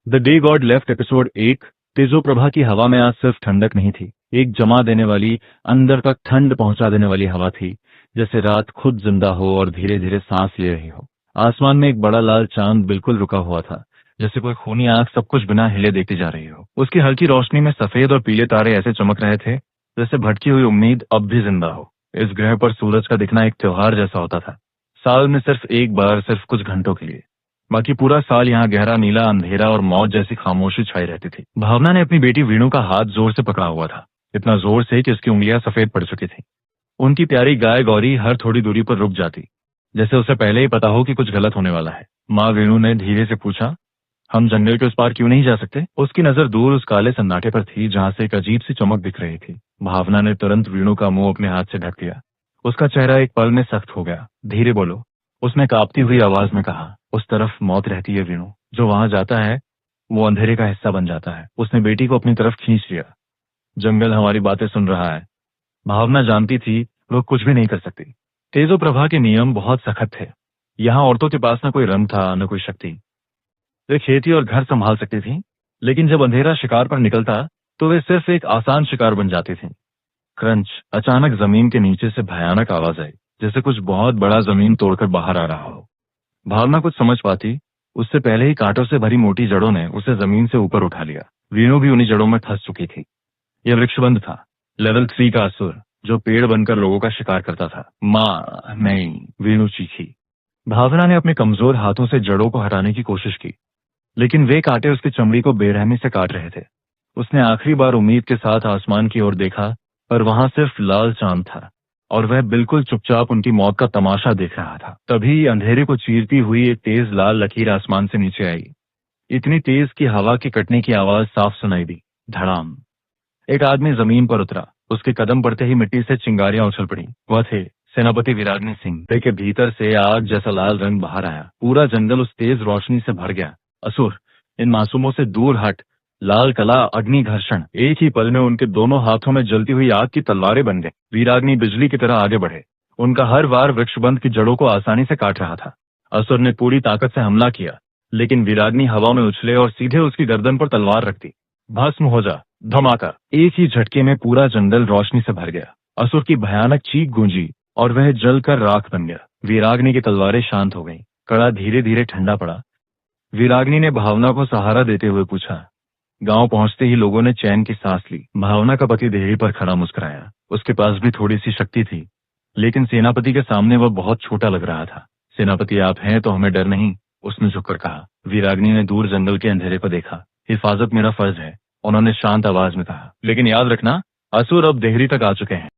The day God left episode 1। तेजो प्रभा की हवा में आज सिर्फ ठंडक नहीं थी, एक जमा देने वाली, अंदर तक ठंड पहुंचा देने वाली हवा थी। जैसे रात खुद जिंदा हो और धीरे धीरे सांस ले रही हो। आसमान में एक बड़ा लाल चांद बिल्कुल रुका हुआ था, जैसे कोई खूनी आंख सब कुछ बिना हिले देखती जा रही हो। उसकी हल्की रोशनी में सफेद और पीले तारे ऐसे चमक रहे थे जैसे भटकी हुई उम्मीद अब भी जिंदा हो। इस ग्रह पर सूरज का दिखना एक त्योहार जैसा होता था, साल में सिर्फ एक बार, सिर्फ कुछ घंटों के लिए। बाकी पूरा साल यहाँ गहरा नीला अंधेरा और मौत जैसी खामोशी छाई रहती थी। भावना ने अपनी बेटी वीणु का हाथ जोर से पकड़ा हुआ था, इतना जोर से कि उसकी उंगलियां सफेद पड़ चुकी थी। उनकी प्यारी गाय गौरी हर थोड़ी दूरी पर रुक जाती, जैसे उसे पहले ही पता हो कि कुछ गलत होने वाला है। माँ वीणु ने धीरे से पूछा, हम जंगल के उस पार क्यों नहीं जा सकते? उसकी नजर दूर उस काले सन्नाटे पर थी जहाँ से एक अजीब सी चमक दिख रही थी। भावना ने तुरंत वीणु का मुंह अपने हाथ से ढक लिया। उसका चेहरा एक पल में सख्त हो गया। धीरे बोलो, उसने कांपती हुई आवाज में कहा। उस तरफ मौत रहती है वीणु, जो वहां जाता है वो अंधेरे का हिस्सा बन जाता है। उसने बेटी को अपनी तरफ खींच लिया। जंगल हमारी बातें सुन रहा है। भावना जानती थी वो कुछ भी नहीं कर सकती। तेजो प्रभा के नियम बहुत सख्त थे। यहाँ औरतों के पास न कोई रंग था, न कोई शक्ति। वे खेती और घर संभाल सकती थी, लेकिन जब अंधेरा शिकार पर निकलता तो वे सिर्फ एक आसान शिकार बन जाती थी। क्रंच। अचानक जमीन के नीचे से भयानक आवाज आई, जैसे कुछ बहुत बड़ा जमीन तोड़कर बाहर आ रहा हो। भावना कुछ समझ पाती उससे पहले ही कांटों से भरी मोटी जड़ों ने उसे जमीन से ऊपर उठा लिया। वीणु भी उन्हीं जड़ों में फंस चुकी थी। यह वृक्षबंध था, लेवल 3 का असुर, जो पेड़ बनकर लोगों का शिकार करता था। माँ नहीं, वीणु चीखी। भावना ने अपने कमजोर हाथों से जड़ों को हटाने की कोशिश की, लेकिन वे कांटे उसकी चमड़ी को बेरहमी से काट रहे थे। उसने आखिरी बार उम्मीद के साथ आसमान की ओर देखा, पर वहां सिर्फ लाल चांद था और वह बिल्कुल चुपचाप उनकी मौत का तमाशा देख रहा था। तभी अंधेरे को चीरती हुई एक तेज लाल लकीर आसमान से नीचे आई। इतनी तेज कि हवा के कटने की आवाज साफ सुनाई दी। धड़ाम। एक आदमी जमीन पर उतरा। उसके कदम पड़ते ही मिट्टी से चिंगारियां उछल पड़ी। वह थे सेनापति विराग्नि सिंह। के भीतर से आग जैसा लाल रंग बाहर आया। पूरा जंगल उस तेज रोशनी से भर गया। असुर, इन मासूमों से दूर हट। लाल कला, अग्नि घर्षण। एक ही पल में उनके दोनों हाथों में जलती हुई आग की तलवारें बन गई। वीराग्नि बिजली की तरह आगे बढ़े। उनका हर वार वृक्षबंध की जड़ों को आसानी से काट रहा था। असुर ने पूरी ताकत से हमला किया, लेकिन वीराग्नि हवा में उछले और सीधे उसकी गर्दन पर तलवार रख दी। भस्म हो जा। धमाका। एक ही झटके में पूरा जंगल रोशनी से भर गया। असुर की भयानक चीख गूंजी और वह जलकर राख बन गया। वीराग्नि की तलवारें शांत हो गईं। कड़ा धीरे धीरे ठंडा पड़ा। वीराग्नि ने भावना को सहारा देते हुए पूछा। गांव पहुंचते ही लोगों ने चैन की सांस ली। भावना का पति देहरी पर खड़ा मुस्कुराया। उसके पास भी थोड़ी सी शक्ति थी, लेकिन सेनापति के सामने वह बहुत छोटा लग रहा था। सेनापति आप हैं तो हमें डर नहीं, उसने झुककर कहा। वीराग्नि ने दूर जंगल के अंधेरे को देखा। हिफाजत मेरा फर्ज है, उन्होंने शांत आवाज में कहा। लेकिन याद रखना, असुर अब देहरी तक आ चुके हैं।